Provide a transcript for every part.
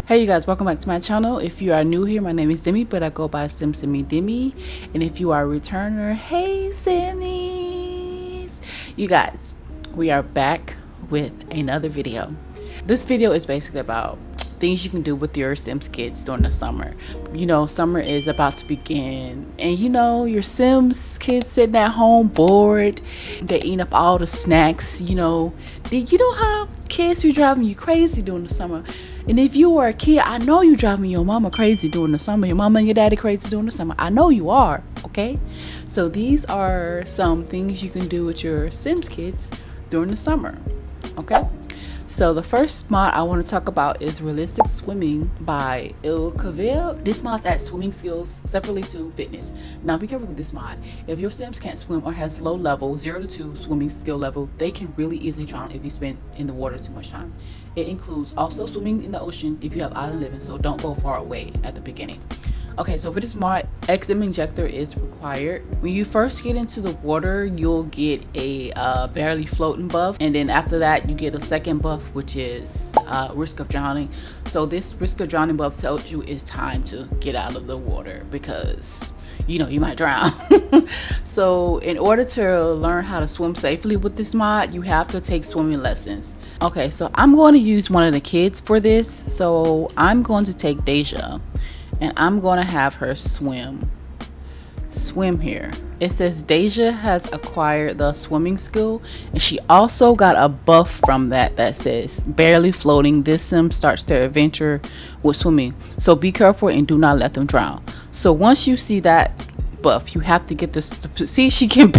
Hey you guys, welcome back to my channel. If you are new here, my name is Demi, but I go by Simmy Demi. And if you are a returner, hey Simmies! You guys, we are back with another video. This video is basically about things you can do with your Sims kids during the summer. You know, summer is about to begin, and you know, your Sims kids sitting at home bored, they eating up all the snacks. You know how kids be driving you crazy during the summer. And if you were a kid, I know you driving your mama crazy during the summer, your mama and your daddy crazy during the summer. I know you are, okay? So these are some things you can do with your Sims kids during the summer, okay? So the first mod I want to talk about is Realistic Swimming by Byeeeeeee. This mod's adds swimming skills separately to fitness. Now be careful with this mod. If your Sims can't swim or has low level, 0 to 2 swimming skill level, they can really easily drown if you spend in the water too much time. It includes also swimming in the ocean if you have island living, so don't go far away at the beginning. Okay, so for this mod, XM injector is required. When you first get into the water, you'll get a barely floating buff, and then after that you get a second buff, which is risk of drowning. So this risk of drowning buff tells you it's time to get out of the water because you know you might drown. So in order to learn how to swim safely with this mod, you have to take swimming lessons. Okay, so I'm going to use one of the kids for this. So I'm going to take Deja, and I'm going to have her swim here. It says Deja has acquired the swimming skill, and she also got a buff from that says barely floating. This Sim starts their adventure with swimming, so be careful and do not let them drown. So once you see that buff, you have to get this. See, she can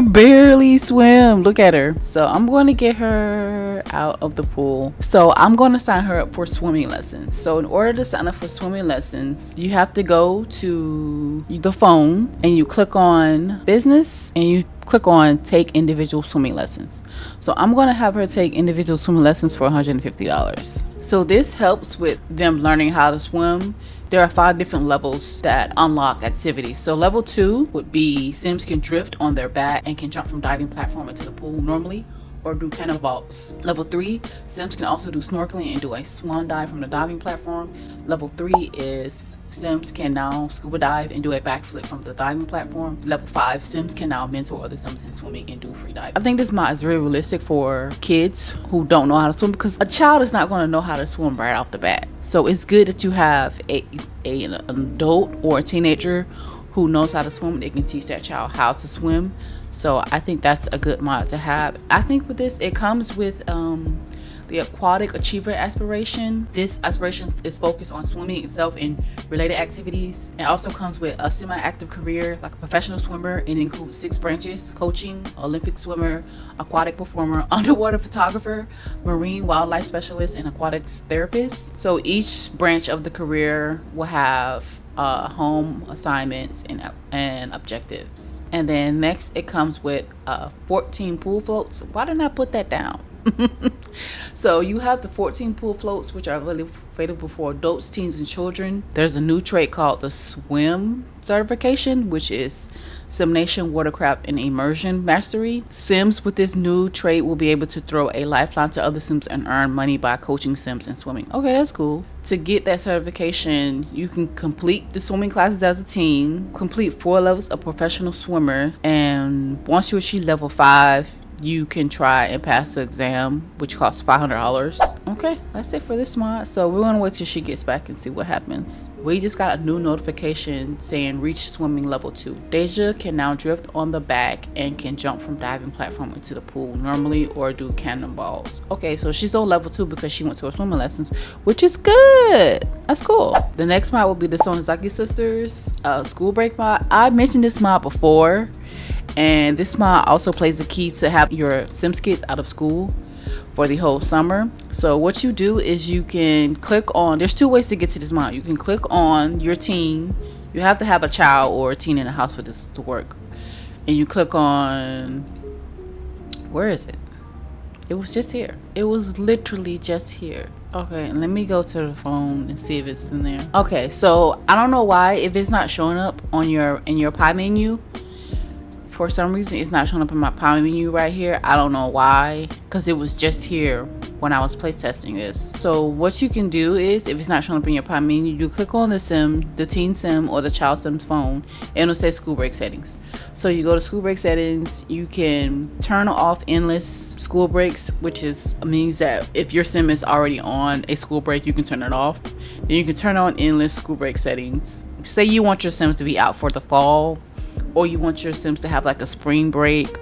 barely swim. Look at her. So I'm going to get her out of the pool. So I'm going to sign her up for swimming lessons. So in order to sign up for swimming lessons, you have to go to the phone and you click on business and you click on take individual swimming lessons. So I'm going to have her take individual swimming lessons for $150. So this helps with them learning how to swim. There are 5 different levels that unlock activities. So level 2 would be Sims can drift on their back and can jump from diving platform into the pool normally or do cannonballs. Level 3, Sims can also do snorkeling and do a swan dive from the diving platform. Level 3 is Sims can now scuba dive and do a backflip from the diving platform. Level 5, Sims can now mentor other Sims in swimming and do free diving. I think this mod is very realistic for kids who don't know how to swim, because a child is not going to know how to swim right off the bat. So it's good that you have an adult or a teenager who knows how to swim. They can teach that child how to swim. So I think that's a good mod to have. I think with this, it comes with the Aquatic Achiever aspiration. This aspiration is focused on swimming itself and related activities. It also comes with a semi-active career like a professional swimmer, and includes 6 branches: coaching, Olympic swimmer, aquatic performer, underwater photographer, marine wildlife specialist, and aquatics therapist. So each branch of the career will have home assignments and objectives. And then next it comes with 14 pool floats. Why didn't I put that down? So you have the 14 pool floats, which are available for adults, teens, and children. There's a new trait called the swim certification, which is simulation, watercraft, and immersion mastery. Sims with this new trait will be able to throw a lifeline to other Sims and earn money by coaching Sims in swimming. Okay, that's cool. To get that certification, you can complete the swimming classes as a teen, complete 4 levels of professional swimmer, and once you achieve level 5, you can try and pass the exam, which costs $500. Okay, that's it for this mod. So we're gonna wait till she gets back and see what happens. We just got a new notification saying reach swimming level 2. Deja can now drift on the back and can jump from diving platform into the pool normally or do cannonballs. Okay, so she's on level 2 because she went to her swimming lessons, which is good. That's cool. The next mod will be the Sonozaki sisters school break mod. I mentioned this mod before, and this mod also plays the key to have your Sims kids out of school for the whole summer. So what you do is you can click on, there's 2 ways to get to this mod. You can click on your teen. You have to have a child or a teen in the house for this to work. And you click on, where is it? It was just here. It was literally just here. Okay, let me go to the phone and see if it's in there. Okay, so I don't know why, if it's not showing up on in your pie menu. For some reason, it's not showing up in my pie menu right here. I don't know why, because it was just here when I was place testing this. So what you can do is, if it's not showing up in your pop menu, you click on the sim, the teen sim or the child sim's phone, and it'll say school break settings. So you go to school break settings, you can turn off endless school breaks, which means that if your sim is already on a school break, you can turn it off. Then you can turn on endless school break settings. Say you want your sims to be out for the fall, or you want your sims to have like a spring break,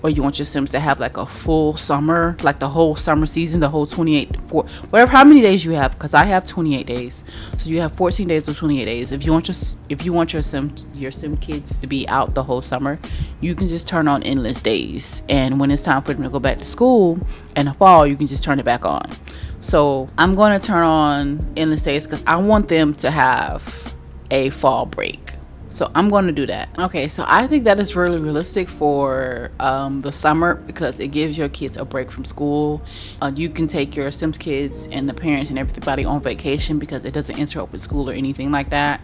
or you want your sims to have like a full summer, like the whole summer season, the whole 28, whatever, how many days you have, because I have 28 days, so you have 14 days or 28 days. If you want your sim kids to be out the whole summer, you can just turn on endless days, and when it's time for them to go back to school in the fall, you can just turn it back on. So I'm going to turn on endless days because I want them to have a fall break. So I'm going to do that. Okay, so I think that is really realistic for the summer, because it gives your kids a break from school. You can take your Sims kids and the parents and everybody on vacation because it doesn't interrupt with school or anything like that.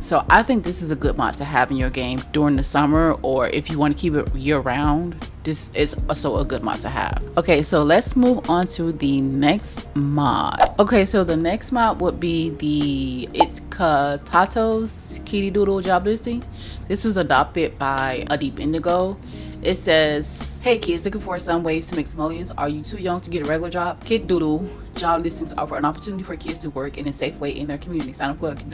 So I think this is a good mod to have in your game during the summer, or if you want to keep it year round, this is also a good mod to have. Okay, so let's move on to the next mod. Okay, so the next mod would be It's Tato's Kitty Doodle Job Listing. This was adopted by A Deep Indigo. It says, hey kids looking for some ways to make some millions. Are you too young to get a regular job? Kid Doodle Job Listings offer an opportunity for kids to work in a safe way in their community. Sign up for a Kid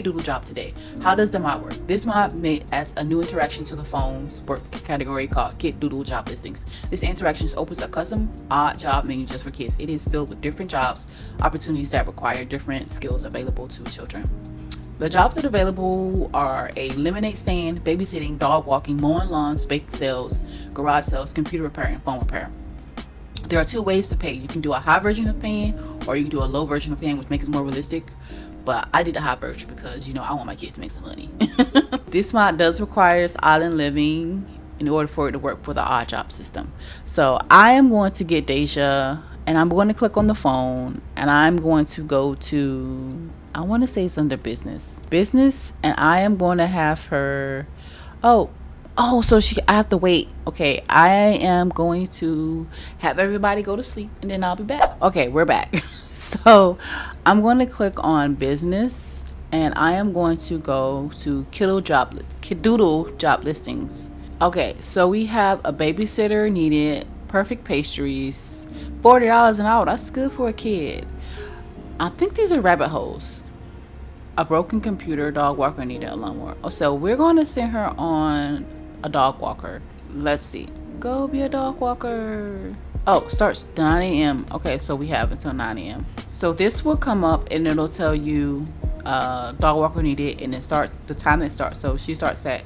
Doodle job today. How does the mod work? This mod adds a new interaction to the phone's work category called Kid Doodle Job Listings. This interaction opens a custom odd job menu just for kids. It is filled with different jobs, opportunities that require different skills available to children. The jobs that are available are a lemonade stand, babysitting, dog walking, mowing lawns, bake sales, garage sales, computer repair, and phone repair. There are two ways to pay. You can do a high version of paying, or you can do a low version of paying, which makes it more realistic. But I did a high version because, I want my kids to make some money. This mod does require island living in order for it to work for the odd job system. So I am going to get Deja, and I'm going to click on the phone, and I'm going to go to, I want to say it's under business, and I am going to have her, so I have to wait. Okay, I am going to have everybody go to sleep, and then I'll be back. Okay, we're back. So I'm going to click on business, and I am going to go to Doodle Job Listings. Okay, so we have a babysitter needed, perfect pastries, $40 an hour. That's good for a kid. I think these are rabbit holes. A broken computer, dog walker needed, a lawnmower. So we're going to send her on a dog walker. Let's see. Go be a dog walker. Oh, starts 9 a.m. Okay, so we have until 9 a.m. So this will come up and it'll tell you dog walker needed, and it starts the time it starts. So she starts at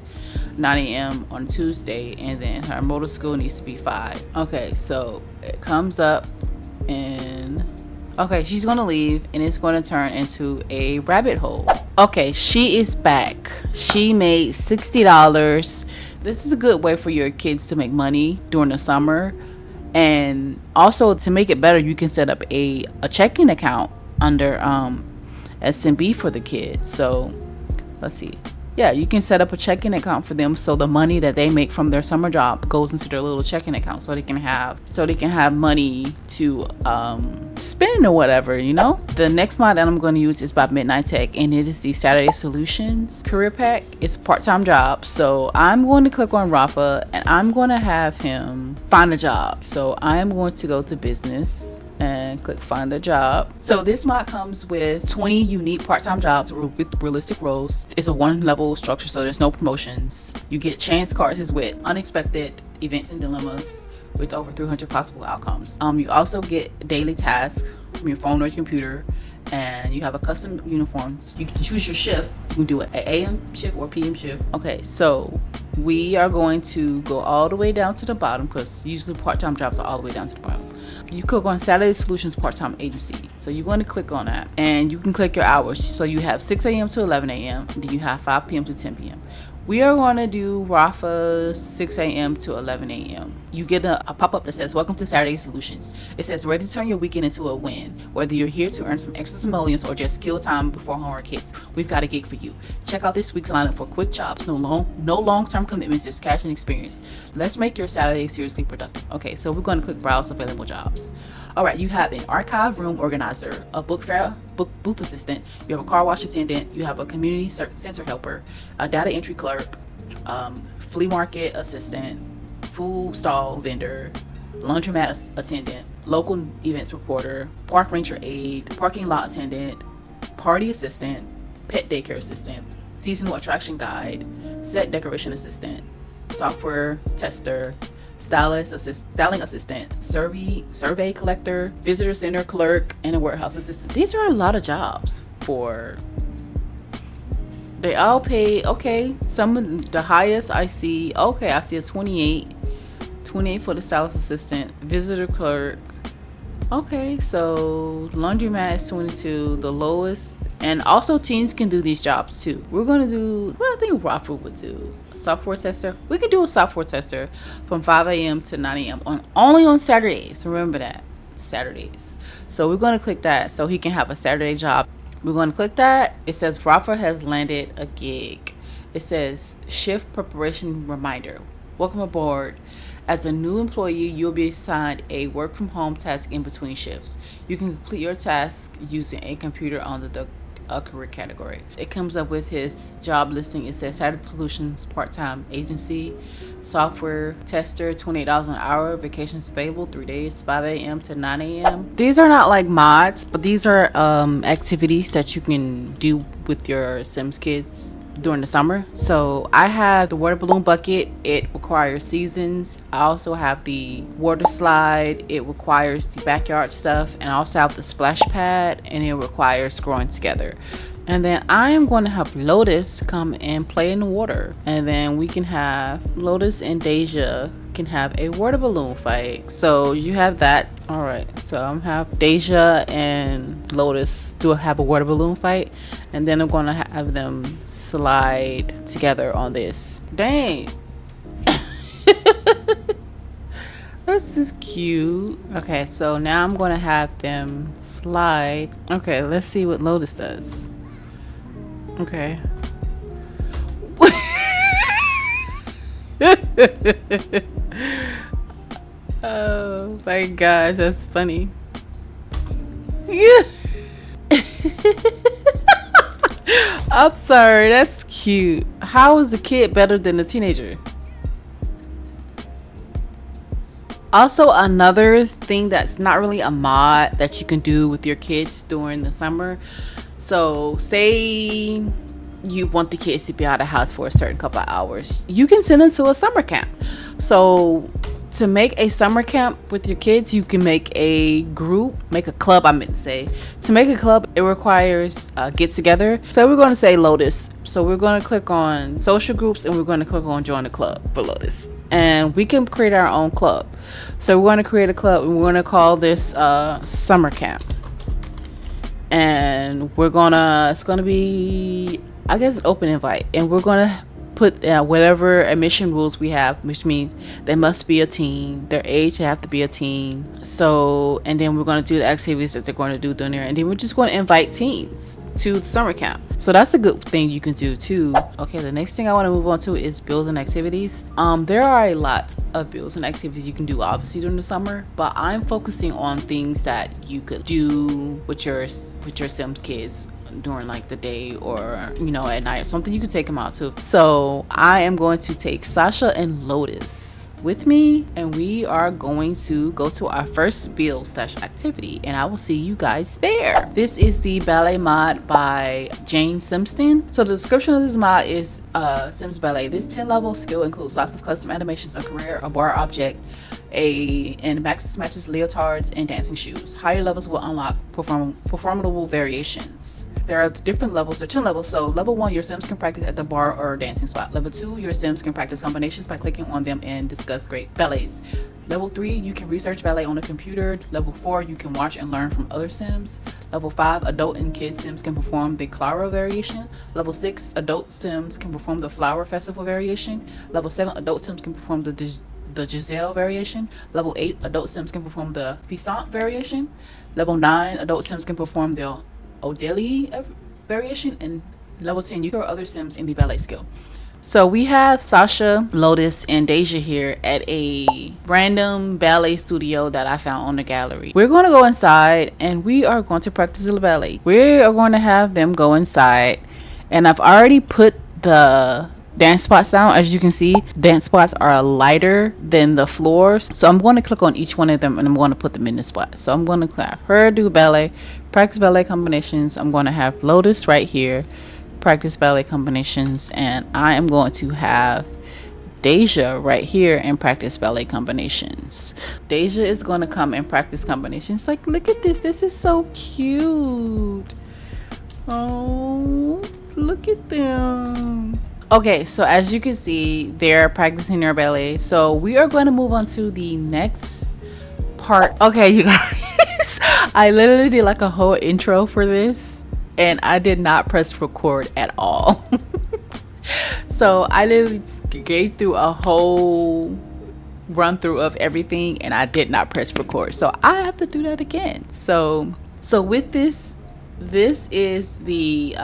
9 a.m. on Tuesday, and then her motor school needs to be 5. Okay, so it comes up and okay, she's gonna leave, and it's gonna turn into a rabbit hole. Okay, she is back. She made $60. This is a good way for your kids to make money during the summer, and also to make it better, you can set up a checking account under SMB for the kids. So let's see. Yeah, you can set up a checking account for them, so the money that they make from their summer job goes into their little checking account, so they can have money to spend or whatever. The next mod that I'm going to use is by Midnight Tech, and it is the Saturday Solutions Career Pack. It's a part-time job, so I'm going to click on Rafa, and I'm going to have him find a job. So I am going to go to business and click find a job. So this mod comes with 20 unique part-time jobs with realistic roles. It's a 1-level structure, so there's no promotions. You get chance cards with unexpected events and dilemmas with over 300 possible outcomes. You also get daily tasks from your phone or your computer, and you have a custom uniforms. You can choose your shift. You can do an AM shift or PM shift. Okay, so we are going to go all the way down to the bottom, because usually part-time jobs are all the way down to the bottom. You click on Saturday Solutions Part-Time Agency. So you're going to click on that, and you can click your hours. So you have 6 a.m. to 11 a.m. Then you have 5 p.m. to 10 p.m. We are going to do Rafa 6 a.m. to 11 a.m. You get a pop-up that says, welcome to Saturday Solutions. It says, ready to turn your weekend into a win. Whether you're here to earn some extra simoleons or just kill time before homework hits, we've got a gig for you. Check out this week's lineup for quick jobs, no long-term commitments, just cash and experience. Let's make your Saturday seriously productive. Okay, so we're going to click browse available jobs. All right, you have an archive room organizer, a book fair booth assistant, you have a car wash attendant, you have a community center helper, a data entry clerk, flea market assistant, food stall vendor, laundromat attendant, local events reporter, park ranger aide, parking lot attendant, party assistant, pet daycare assistant, seasonal attraction guide, set decoration assistant, software tester, styling assistant, survey collector, visitor center clerk, and a warehouse assistant. These are a lot of jobs for. They all pay okay. Some of the highest I see. Okay, I see a 28 for the stylist assistant, visitor clerk. Okay, so laundromat is 22, the lowest. And also teens can do these jobs too. We're gonna do what I think Rafa would do. Software tester. We could do a software tester from 5 a.m. to 9 a.m. only on Saturdays. Remember that. Saturdays. So we're gonna click that so he can have a Saturday job. We're gonna click that. It says Rafa has landed a gig. It says shift preparation reminder. Welcome aboard. As a new employee, you'll be assigned a work from home task in between shifts. You can complete your task using a computer under the career category. It comes up with his job listing. It says Saturday Solutions part-time agency, software tester, $28 an hour, vacations available 3 days, 5 a.m. to 9 a.m. These are not like mods, but these are activities that you can do with your Sims kids during the summer. So I have the water balloon bucket. It requires seasons. I also have the water slide. It requires the backyard stuff, and I also have the splash pad, and it requires growing together. And then I am going to have Lotus come and play in the water, and then we can have Lotus and Deja can have a water balloon fight. So you have that. All right, so I'm have Deja and Lotus to have a water balloon fight, and then I'm gonna have them slide together on this. Dang. This is cute. Okay, so now I'm gonna have them slide. Okay, let's see what Lotus does. Okay. Oh my gosh, that's funny. Yeah. I'm sorry, that's cute. How is a kid better than a teenager? Also, another thing that's not really a mod that you can do with your kids during the summer. So say you want the kids to be out of the house for a certain couple of hours, you can send them to a summer camp. So to make a summer camp with your kids, you can make a club. I meant to say, to make a club, it requires get together. So we're going to say Lotus. So we're going to click on social groups, and we're going to click on join the club for Lotus, and we can create our own club. So we're going to create a club, and we're going to call this summer camp, and it's going to be, I guess, an open invite, and we're going to put whatever admission rules we have, which means they must be a teen, their age have to be a teen. So, and then we're going to do the activities that they're going to do down there, and then we're just going to invite teens to the summer camp. So that's a good thing you can do too. Okay, the next thing I want to move on to is builds and activities. There are a lot of builds and activities you can do obviously during the summer, but I'm focusing on things that you could do with your Sims kids during like the day, or at night, something you can take them out to. So I am going to take Sasha and Lotus with me, and we are going to go to our first build/activity, and I will see you guys there. This is the Ballet mod by Jane Simpson. So the description of this mod is Sims Ballet. This 10-level skill includes lots of custom animations, a career, a bar object, and Maxis matches leotards and dancing shoes. Higher levels will unlock performable variations. there are different levels. There are 2 levels. So level 1, your Sims can practice at the bar or dancing spot. Level 2, your Sims can practice combinations by clicking on them and discuss great ballets. Level 3, you can research ballet on a computer. Level 4, you can watch and learn from other Sims. Level 5, adult and kid Sims can perform the Clara variation. Level 6, adult Sims can perform the Flower Festival variation. Level 7, adult Sims can perform the Giselle variation. Level 8, adult Sims can perform the Puissant variation. Level 9, adult Sims can perform the Odelie variation. And level 10, you throw other Sims in the ballet skill. So we have Sasha, Lotus, and Deja here at a random ballet studio that I found on the gallery. We're going to go inside and we are going to practice the ballet. We are going to have them go inside, and I've already put the dance spots down. As you can see, dance spots are lighter than the floors. So I'm going to click on each one of them and I'm going to put them in the spot. So I'm going to have her do ballet, practice ballet combinations. I'm going to have Lotus right here, practice ballet combinations, and I am going to have Deja right here and practice ballet combinations. Deja is going to come and practice combinations. Like, look at this. This is so cute. Oh, look at them. Okay, so as you can see, they're practicing their ballet. So we are going to move on to the next part. Okay, you guys, I literally did like a whole intro for this, and I did not press record at all. So I literally gave through a whole run through of everything, and I did not press record. So I have to do that again. So with this is the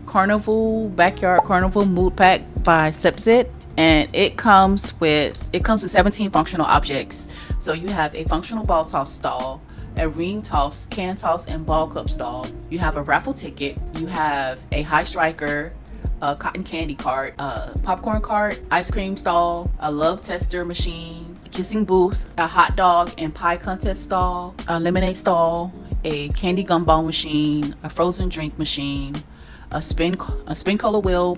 Carnival Backyard Carnival Mood Pack by Sepsit, and it comes with 17 functional objects. So you have a functional ball toss stall, a ring toss, can toss, and ball cup stall. You have a raffle ticket. You have a high striker, a cotton candy cart, a popcorn cart, ice cream stall, a love tester machine, a kissing booth, a hot dog and pie contest stall, a lemonade stall, a candy gumball machine, a frozen drink machine, a spin color wheel,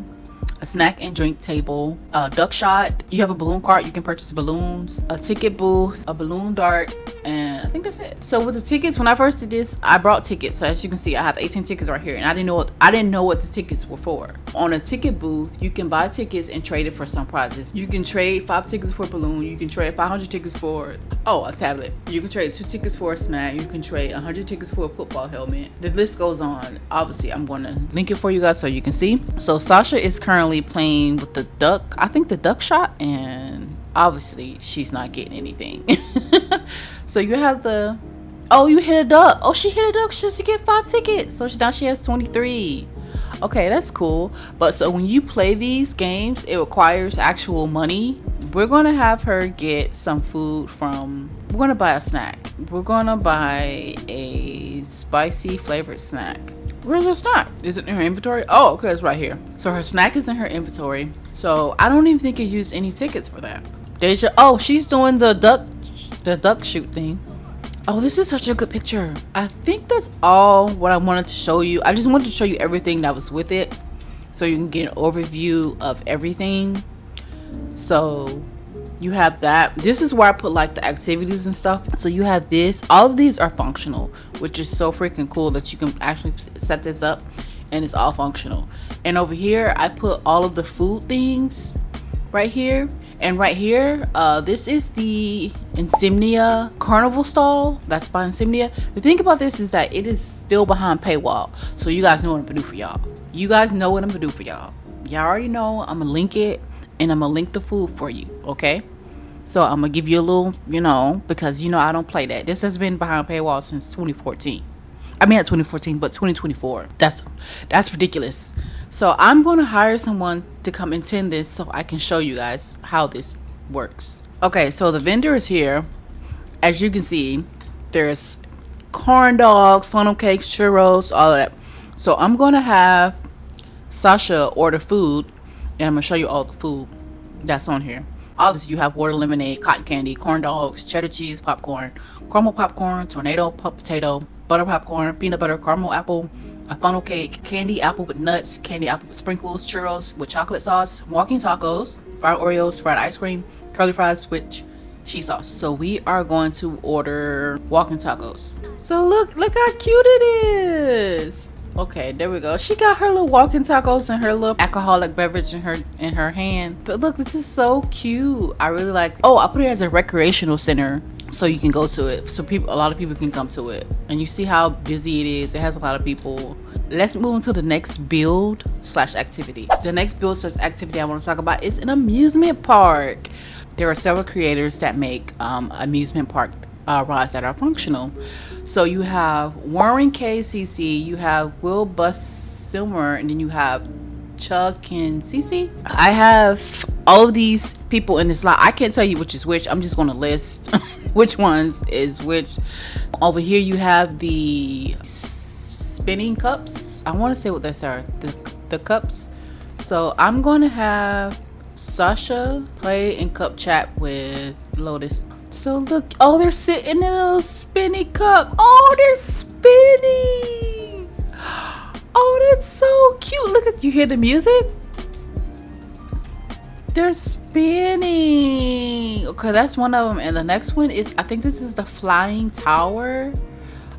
a snack and drink table, a duck shot. You have a balloon cart, you can purchase balloons, a ticket booth, a balloon dart, and I think that's it. So with the tickets, when I first did this, I brought tickets. So as you can see, I have 18 tickets right here, and I didn't know what the tickets were for. On a ticket booth, you can buy tickets and trade it for some prizes. You can trade 5 tickets for a balloon. You can trade 500 tickets for a tablet. You can trade 2 tickets for a snack. You can trade 100 tickets for a football helmet. The list goes on. Obviously, I'm going to link it for you guys so you can see. So Sasha is currently playing with the duck. I think the duck shot, and obviously she's not getting anything. So you have the, oh, you hit a duck. Oh, she hit a duck just to get 5 tickets. So now she has 23. Okay, that's cool. But so when you play these games, it requires actual money. We're going to have her get some food from, we're going to buy a snack. We're going to buy a spicy flavored snack. Where's her snack? Is it in her inventory? Oh, okay, it's right here. So her snack is in her inventory. So I don't even think you used any tickets for that. Deja, oh, she's doing the duck shoot thing. Oh, this is such a good picture. I think that's all what I wanted to show you. I just wanted to show you everything that was with it, so you can get an overview of everything. So you have that. This is where I put like the activities and stuff. So you have this. All of these are functional, which is so freaking cool that you can actually set this up and it's all functional. And over here, I put all of the food things right here. And right here, this is the Insomnia Carnival stall. That's by Insomnia. The thing about this is that it is still behind paywall. So you guys know what I'm gonna do for y'all. You guys know what I'm gonna do for y'all. Y'all already know I'm gonna link it, and I'm gonna link the food for you, okay? So I'm gonna give you a little, because I don't play that. This has been behind paywall since 2014. I mean, not 2014, but 2024. That's ridiculous. So I'm going to hire someone to come and tend this so I can show you guys how this works. Okay, so the vendor is here. As you can see, there's corn dogs, funnel cakes, churros, all of that. So I'm going to have Sasha order food, and I'm going to show you all the food that's on here. Obviously, you have water, lemonade, cotton candy, corn dogs, cheddar cheese, popcorn, caramel popcorn, tornado potato, butter popcorn, peanut butter, caramel apple, a funnel cake, candy apple with nuts, candy apple with sprinkles, churros with chocolate sauce, walking tacos, fried Oreos, fried ice cream, curly fries with cheese sauce. So we are going to order walking tacos. So look how cute it is. Okay, there we go. She got her little walking tacos and her little alcoholic beverage in her hand. But look, this is so cute. I really like. Oh, I put it as a recreational center so you can go to it. So a lot of people can come to it. And you see how busy it is. It has a lot of people. Let's move on to the next build/activity. The next build/activity I want to talk about is an amusement park. There are several creators that make amusement park rides that are functional. So you have Warren KCC, you have Will Bus Silmer, and then you have Chuck and CC. I have all of these people in this line. I can't tell you which is which. I'm just going to list which ones is which. Over here you have the spinning cups. I want to say what those are. The cups. So I'm going to have Sasha play and cup chat with Lotus. So look, oh, they're sitting in a little spinny cup. Oh, they're spinning. Oh, that's so cute. Look at, you hear the music? They're spinning. Okay, that's one of them. And the next one is, I think this is the flying tower.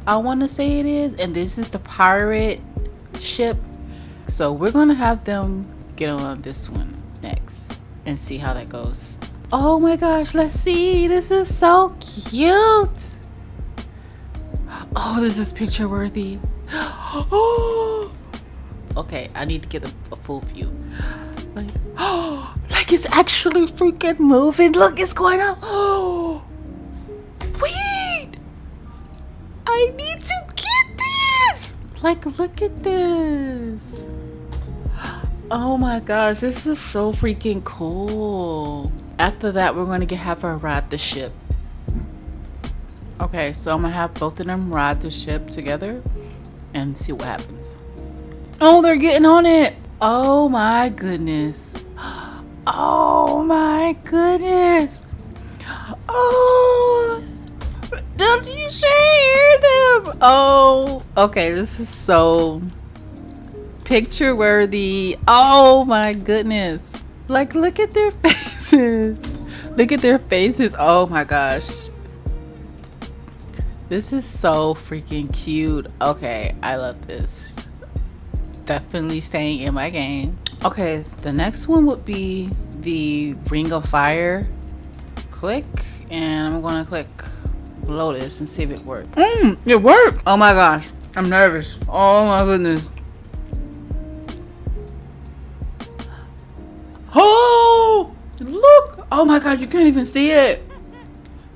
I want to say it is. And this is the pirate ship. So we're going to have them get on this one next and see how that goes. Oh my gosh, let's see. This is so cute. Oh, this is picture worthy. Oh, okay, I need to get a full view. Like, oh, like it's actually freaking moving. Look, it's going up. Oh, wait, I need to get this. Like, look at this. Oh my gosh, this is so freaking cool. After that, we're going to have her ride the ship. Okay, so I'm going to have both of them ride the ship together and see what happens. Oh, they're getting on it. Oh my goodness. Oh my goodness. Oh, don't you hear them? Oh, okay, this is so picture worthy. Oh my goodness. Like, look at their faces. Look at their faces. Oh my gosh. This is so freaking cute. Okay, I love this. Definitely staying in my game. Okay, the next one would be the Ring of Fire. Click, and I'm gonna click Lotus and see if it works. It worked. Oh my gosh, I'm nervous. Oh my goodness. Oh, look. Oh my god, you can't even see it.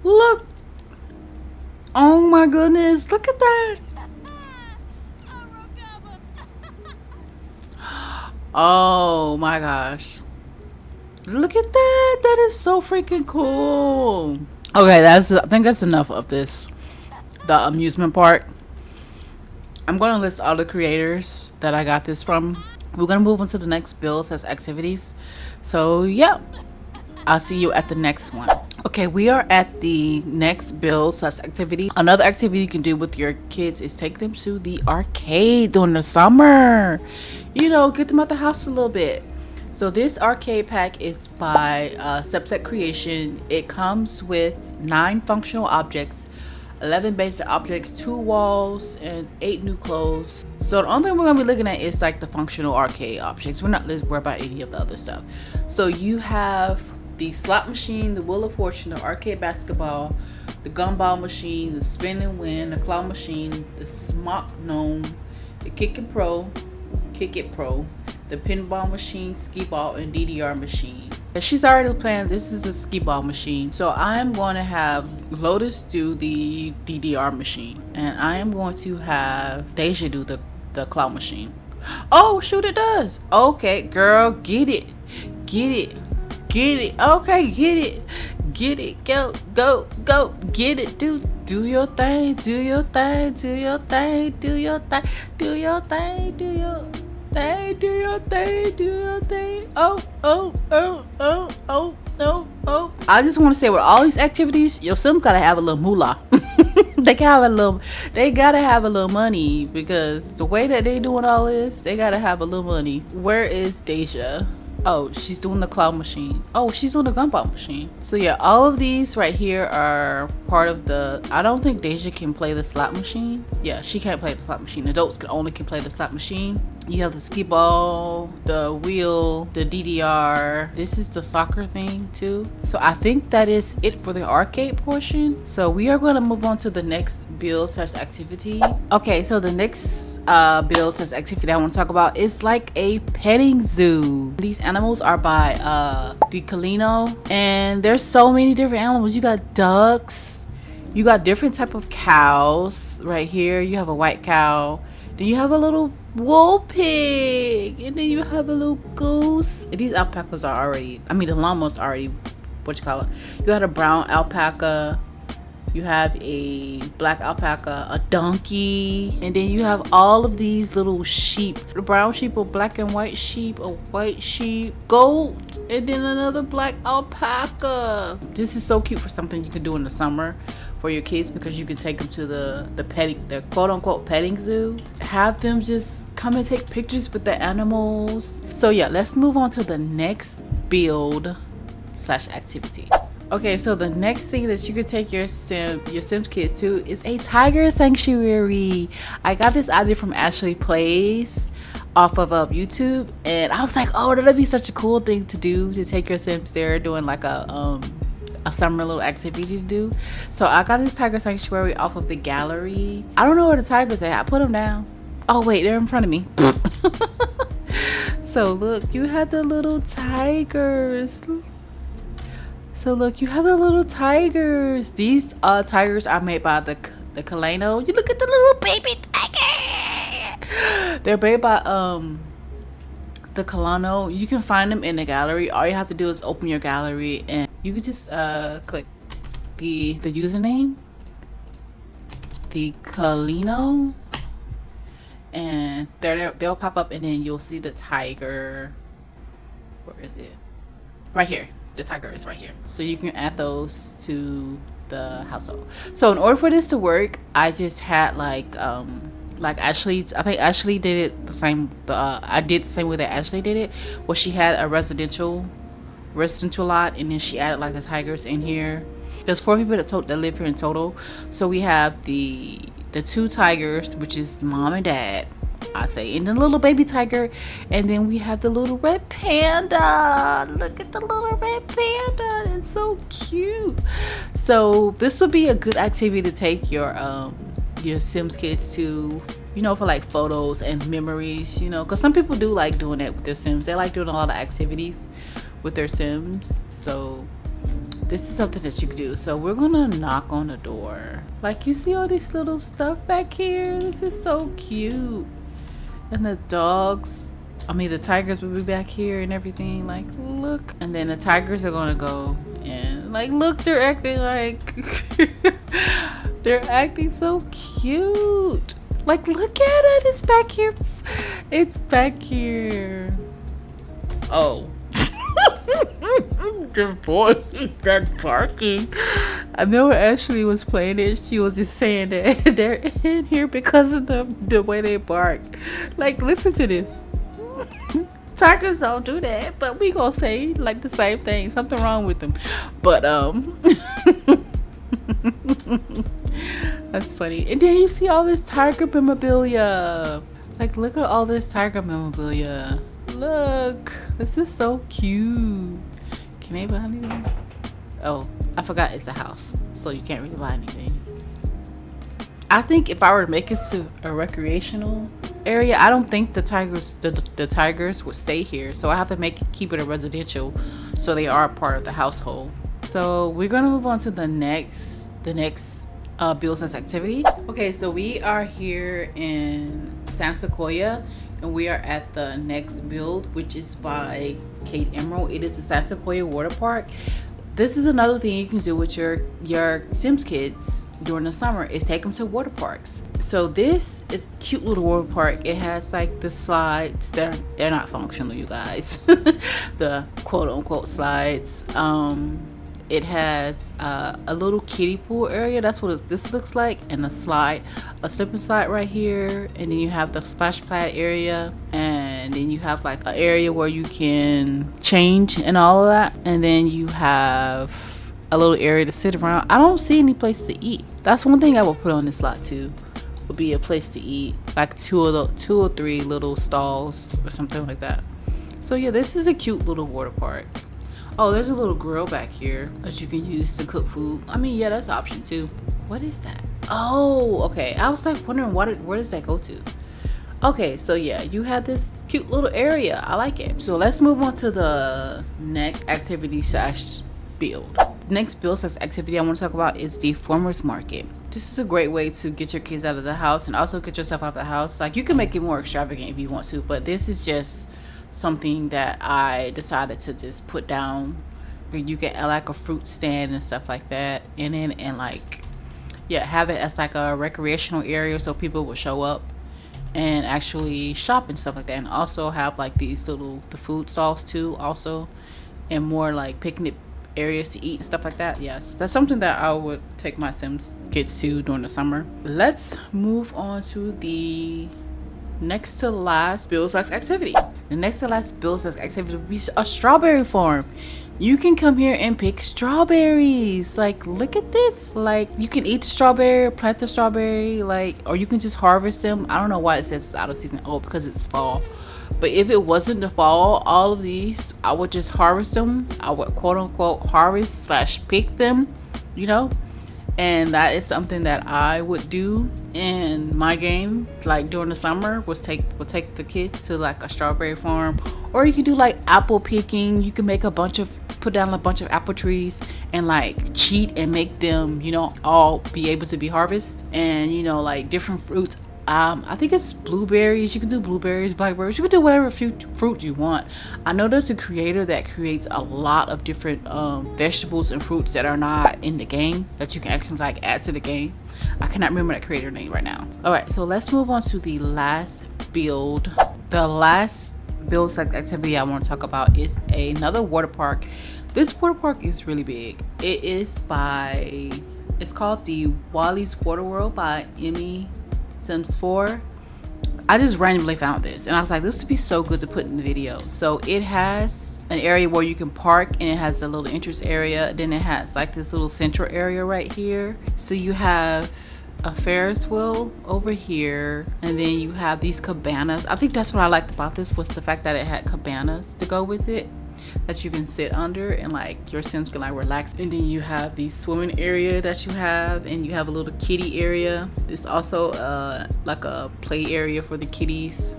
Look. Oh my goodness, look at that. Oh my gosh, look at that. That is so freaking cool. Okay, I think that's enough of this, the amusement park. I'm gonna list all the creators that I got this from. We're gonna move on to the next builds as activities. So yeah, I'll see you at the next one. Okay, we are at the next build / activity. Another activity you can do with your kids is take them to the arcade during the summer. You know, get them out the house a little bit. So this arcade pack is by Subset Creation. It comes with 9 functional objects, 11 basic objects, 2 walls, and 8 new clothes. So the only thing we're gonna be looking at is like the functional arcade objects. We're not worried about any of the other stuff. So you have the slot machine, the Wheel of Fortune, the arcade basketball, the gumball machine, the spin and win, the claw machine, the smock gnome, the Kick It Pro, the pinball machine, skee ball, and DDR machine. She's already playing. This is a skee ball machine, so I'm going to have Lotus do the DDR machine, and I am going to have Deja do the claw machine. Oh shoot, it does. Okay, girl, get it. Okay, get it. Go. Get it. Do your thing. Oh. I just want to say, with all these activities, your sim gotta have a little moolah. They gotta have a little money, because the way that they doing all this, they gotta have a little money. Where is Deja? Oh, she's doing the claw machine. Oh, she's doing the gumball machine. So yeah, all of these right here are part of the, I don't think Deja can play the slot machine. Yeah, she can't play the slot machine. Adults can play the slot machine. You have the skee ball, the wheel, the DDR. This is the soccer thing too. So I think that is it for the arcade portion. So we are going to move on to the next build / activity. Okay, so the next build / activity I want to talk about is like a petting zoo. These animals are by the Calino, and there's so many different animals. You got ducks, you got different type of cows right here. You have a white cow, then you have a little wool pig, and then you have a little goose. And these alpacas are already, I mean the llamas are already, what you call it, you got a brown alpaca, you have a black alpaca, a donkey, and then you have all of these little sheep. The brown sheep, a black and white sheep, a white sheep, goat, and then another black alpaca. This is so cute for something you can do in the summer for your kids, because you can take them to the quote unquote petting zoo. Have them just come and take pictures with the animals. So yeah, let's move on to the next build / activity. Okay, so the next thing that you could take your Sims kids to is a tiger sanctuary. I got this idea from Ashley Plays off of YouTube, and I was like, oh, that'd be such a cool thing to do, to take your Sims there doing like a summer little activity to do. So I got this tiger sanctuary off of the gallery. I don't know where the tigers are at. I put them down. Oh wait, they're in front of me. So look, you have the little tigers. So look, you have the little tigers. These tigers are made by the Calino. You look at the little baby tiger. They're made by the Calino. You can find them in the gallery. All you have to do is open your gallery, and you can just click the username, the Calino, and they'll pop up, and then you'll see the tiger. Where is it? Right here. The tiger is right here. So you can add those to the household. So in order for this to work, I just had like Ashley, I think Ashley did it the same. I did the same way that Ashley did it, where she had a residential lot, and then she added like the tigers in here. There's 4 people that live here in total. So we have the 2 tigers, which is mom and dad, I say, and the little baby tiger, and then we have the little red panda. Look at the little red panda, it's so cute. So this would be a good activity to take your Sims kids to, you know, for like photos and memories, you know, because some people do like doing that with their Sims. They like doing a lot of activities with their Sims. So this is something that you could do. So we're gonna knock on the door. Like, you see all this little stuff back here? This is so cute. And the dogs, the tigers will be back here and everything. Like, look. And then the tigers are gonna go and like, look, they're acting like they're acting so cute. Like, look at it, it's back here. It's back here. Oh. The boy that's barking. I know Ashley was playing it. She was just saying that they're in here because of the way they bark. Like, listen to this. Tigers don't do that, but we gonna say like the same thing. Something wrong with them. But that's funny. And then you see all this tiger memorabilia. Like, look at all this tiger memorabilia. Look, this is so cute. Can they buy anything? Oh, I forgot it's a house, so you can't really buy anything. I think if I were to make this to a recreational area, I don't think the tigers would stay here. So I have to keep it a residential, so they are part of the household. So we're gonna move on to the next build / activity. Okay, so we are here in San Sequoia, and we are at the next build, which is by Kate Emerald. It is the San Sequoia Water Park. This is another thing you can do with your Sims kids during the summer, is take them to water parks. So this is a cute little water park. It has like the slides. They're not functional, you guys. The quote unquote slides. it has a little kiddie pool area. That's what this looks like, and a slide, a slip and slide right here, and then you have the splash pad area, and then you have like an area where you can change and all of that, and then you have a little area to sit around. I don't see any place to eat. That's one thing I will put on this lot too, would be a place to eat, like two or three little stalls or something like that. So yeah, this is a cute little water park. Oh, there's a little grill back here that you can use to cook food. I mean, yeah, that's an option too. What is that? Oh, okay. I was like wondering where does that go to? Okay, so yeah, you have this cute little area. I like it. So let's move on to the next activity / build. Next build / activity I want to talk about is the farmers market. This is a great way to get your kids out of the house and also get yourself out of the house. Like, you can make it more extravagant if you want to, but this is just something that I decided to just put down. You can like a fruit stand and stuff like that in it, and like, yeah, have it as like a recreational area so people will show up and actually shop and stuff like that, and also have like these the food stalls too also, and more like picnic areas to eat and stuff like that. Yes, that's something that I would take my Sims kids to during the summer. Let's move on to the next to last build / activity. The next to last build / activity would be a strawberry farm. You can come here and pick strawberries. Like, look at this. Like, you can eat the strawberry, plant the strawberry, like, or you can just harvest them. I don't know why it says it's out of season. Oh, because it's fall. But if it wasn't the fall, all of these, I would just harvest them. I would quote unquote harvest / pick them, you know. And that is something that I would do in my game, like during the summer, would take the kids to like a strawberry farm. Or you can do like apple picking. You can make put down a bunch of apple trees and like cheat and make them, you know, all be able to be harvested. And, you know, like different fruits. I think it's blueberries. You can do blueberries, blackberries. You can do whatever fruit you want. I know there's a creator that creates a lot of different vegetables and fruits that are not in the game that you can actually like add to the game. I cannot remember that creator name right now. All right, so let's move on to the last build. The last build activity I want to talk about is another water park. This water park is really big. It's called the Wally's Water World by Emmy Sims 4. I just randomly found this and I was like, this would be so good to put in the video. So it has an area where you can park, and it has a little entrance area. Then it has like this little central area right here. So you have a Ferris wheel over here, and then you have these cabanas. I think that's what I liked about this, was the fact that it had cabanas to go with it that you can sit under, and like your Sims can like relax. And then you have the swimming area that you have, and you have a little kiddie area. There's also like a play area for the kiddies,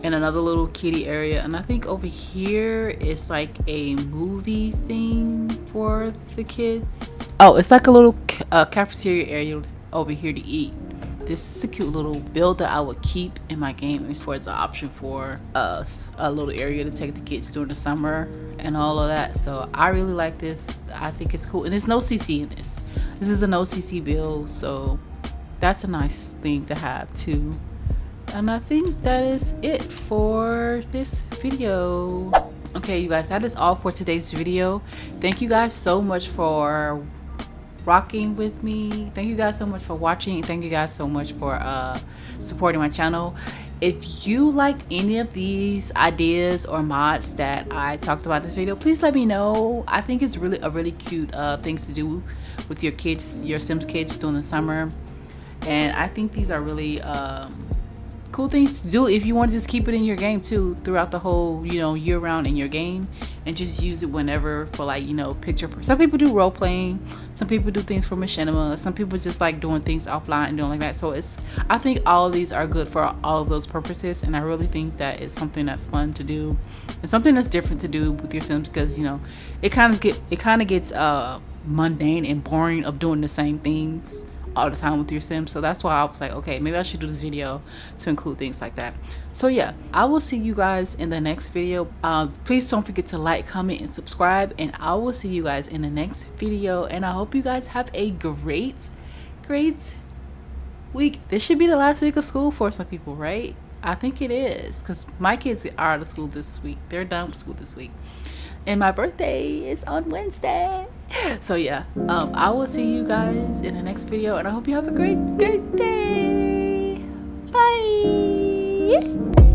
and another little kiddie area. And I think over here is like a movie thing for the kids. Oh, it's like a little cafeteria area over here to eat. This is a cute little build that I would keep in my game, as far as an option for us, a little area to take the kids during the summer and all of that. So I really like this. I think it's cool, and there's no CC in this. This is a no CC build, so that's a nice thing to have too. And I think that is it for this video. Okay, you guys, that is all for today's video. Thank you guys so much for rocking with me. Thank you guys so much for watching. Thank you guys so much for supporting my channel. If you like any of these ideas or mods that I talked about in this video, please let me know. I think it's really a really cute things to do with your kids, your Sims kids during the summer. And I think these are really cool things to do if you want to just keep it in your game too, throughout the whole, you know, year round in your game, and just use it whenever for, like, you know, picture. Some people do role playing, some people do things for machinima, some people just like doing things offline and doing like that. So I think all of these are good for all of those purposes, and I really think that it's something that's fun to do and something that's different to do with your Sims, because, you know, it kind of gets mundane and boring of doing the same things all the time with your Sims. So that's why I was like, okay, maybe I should do this video to include things like that. So yeah, I will see you guys in the next video. Please don't forget to like, comment, and subscribe, and I will see you guys in the next video. And I hope you guys have a great week. This should be the last week of school for some people, right? I think it is, because my kids are out of school this week. They're done with school this week, and my birthday is on Wednesday. So yeah, I will see you guys in the next video, and I hope you have a great day. Bye.